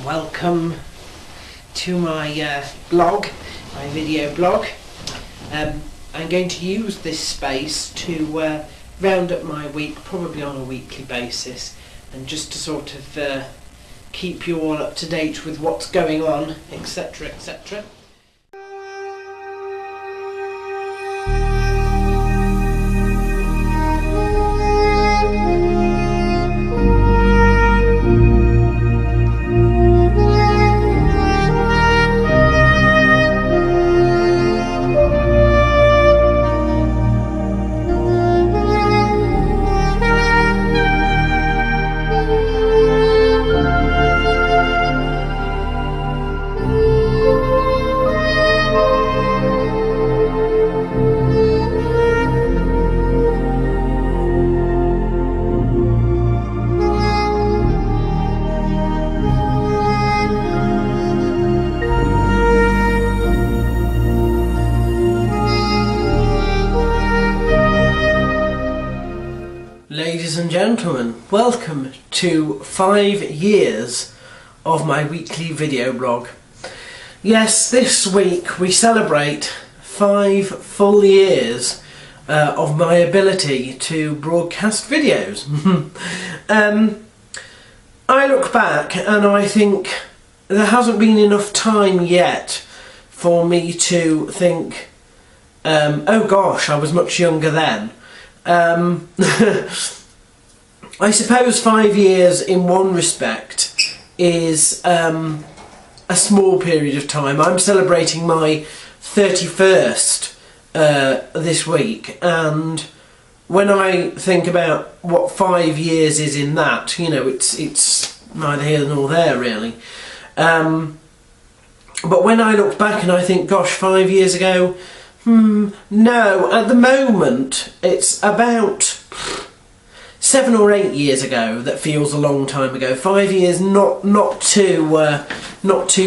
Welcome to my blog, my video blog. I'm going to use this space to round up my week, probably on a weekly basis, and just to sort of keep you all up to date with what's going on, etc, etc. Ladies and gentlemen, welcome to 5 years of my weekly video blog. Yes, this week we celebrate 5 full years of my ability to broadcast videos. I look back and I think there hasn't been enough time yet for me to think, oh gosh, I was much younger then. I suppose 5 years in one respect is a small period of time. I'm celebrating my 31st this week, and when I think about what 5 years is in that, you know, it's neither here nor there really. But when I look back and I think, gosh, 5 years ago, no, at the moment it's about 7 or 8 years ago that feels a long time ago. 5 years, not too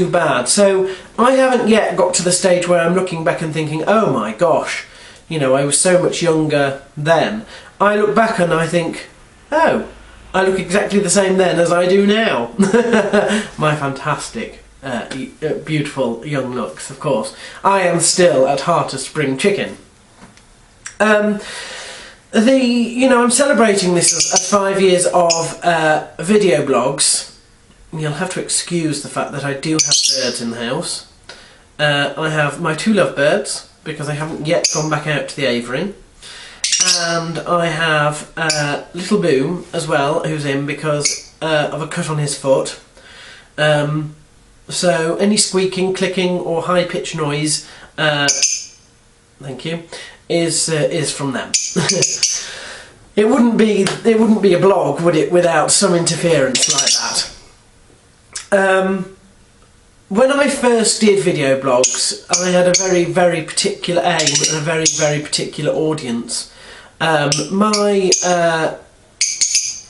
bad. So I haven't yet got to the stage where I'm looking back and thinking, oh my gosh, you know, I was so much younger then. I look back and I think, oh, I look exactly the same then as I do now. My fantastic, beautiful young looks, of course. I am still at heart a spring chicken. I'm celebrating this as 5 years of video blogs. You'll have to excuse the fact that I do have birds in the house. I have my 2 lovebirds, because I haven't yet gone back out to the aviary. And I have little Boom as well, who's in because of a cut on his foot. So any squeaking, clicking or high-pitched noise, thank you, is from them. It wouldn't be a blog, would it, without some interference like that. When I first did video blogs, I had a very, very particular aim and a very, very particular audience. My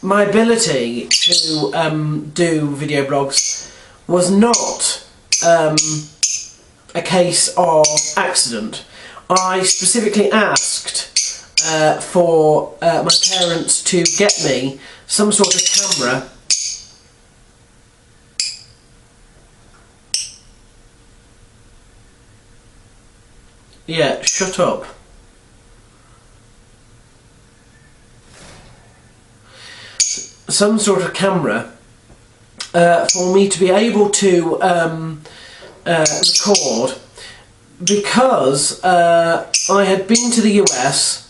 ability to do video blogs was not a case of accident. I specifically asked for my parents to get me some sort of camera . Yeah, shut up. Some sort of camera for me to be able to record, because I had been to the US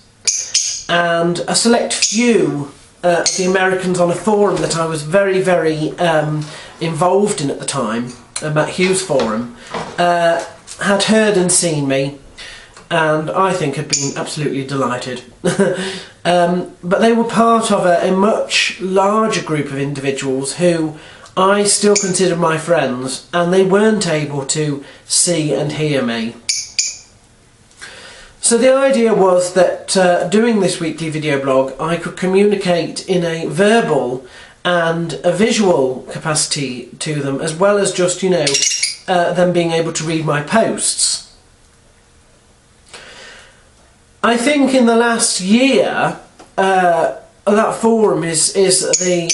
and a select few of the Americans on a forum that I was very, very involved in at the time, Matt Hughes forum, had heard and seen me, and I think had been absolutely delighted. But they were part of a much larger group of individuals who I still consider my friends, and they weren't able to see and hear me. So the idea was that doing this weekly video blog, I could communicate in a verbal and a visual capacity to them, as well as just, you know, them being able to read my posts. I think in the last year, that forum is the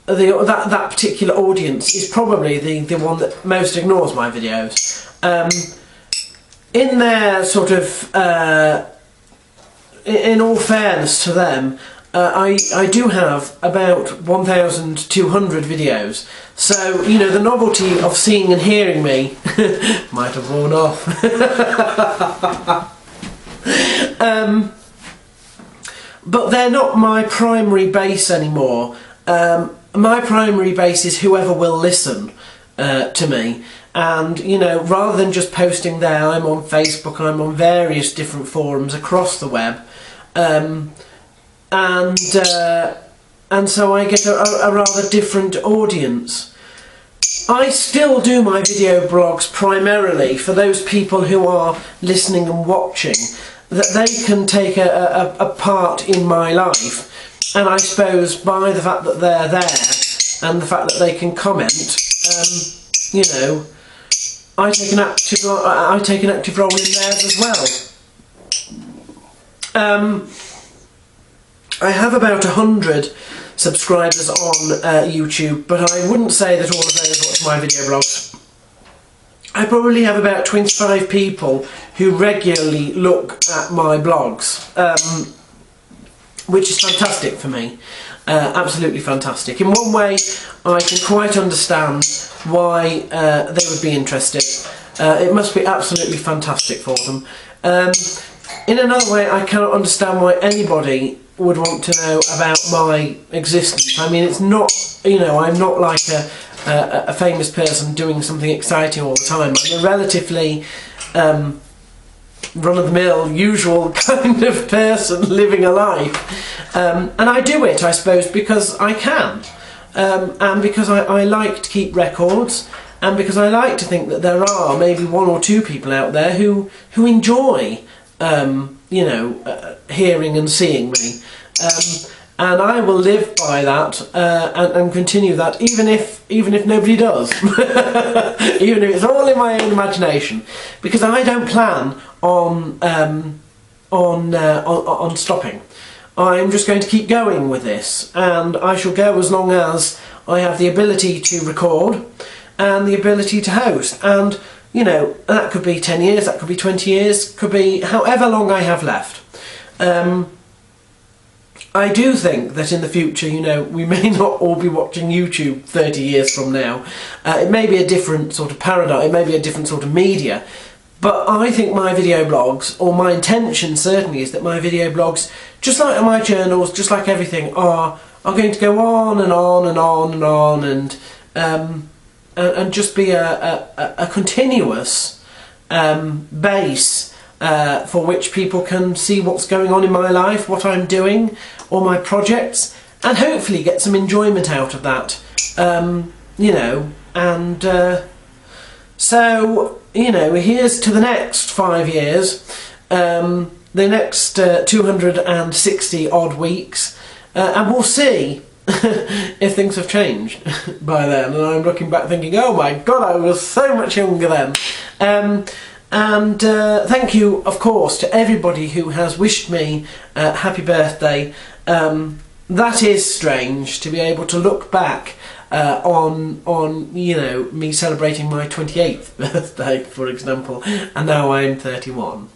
that particular audience is probably the one that most ignores my videos. In their sort of, in all fairness to them, I do have about 1,200 videos, so you know the novelty of seeing and hearing me might have worn off. But they're not my primary base anymore. My primary base is whoever will listen to me. And, you know, rather than just posting there, I'm on Facebook, I'm on various different forums across the web. And so I get a rather different audience. I still do my video blogs primarily for those people who are listening and watching, that they can take a part in my life. And I suppose by the fact that they're there and the fact that they can comment, you know, I take an active role in theirs as well. I have about 100 subscribers on YouTube, but I wouldn't say that all of those watch my video blogs. I probably have about 25 people who regularly look at my blogs, which is fantastic for me. Absolutely fantastic. In one way, I can quite understand why they would be interested. It must be absolutely fantastic for them. In another way, I cannot understand why anybody would want to know about my existence. I mean, it's not, you know, I'm not like a famous person doing something exciting all the time. I'm a relatively run-of-the-mill, usual kind of person living a life. And I do it, I suppose, because I can. And because I like to keep records, and because I like to think that there are maybe one or two people out there who enjoy, you know, hearing and seeing me. And I will live by that and continue that, even if nobody does, even if it's all in my own imagination, because I don't plan on stopping. I'm just going to keep going with this, and I shall go as long as I have the ability to record and the ability to host. And you know, that could be 10 years, that could be 20 years, could be however long I have left. I do think that in the future, you know, we may not all be watching YouTube 30 years from now. It may be a different sort of paradigm, it may be a different sort of media. But I think my video blogs, or my intention certainly, is that my video blogs, just like my journals, just like everything, are going to go on and on and on and on, and just be a continuous base for which people can see what's going on in my life, what I'm doing, or my projects, and hopefully get some enjoyment out of that, you know, and so, you know, here's to the next 5 years, the next 260 odd weeks, and we'll see if things have changed by then. And I'm looking back thinking, oh my god, I was so much younger then. And thank you, of course, to everybody who has wished me happy birthday. That is strange, to be able to look back on you know, me celebrating my 28th birthday, for example, and now I'm 31.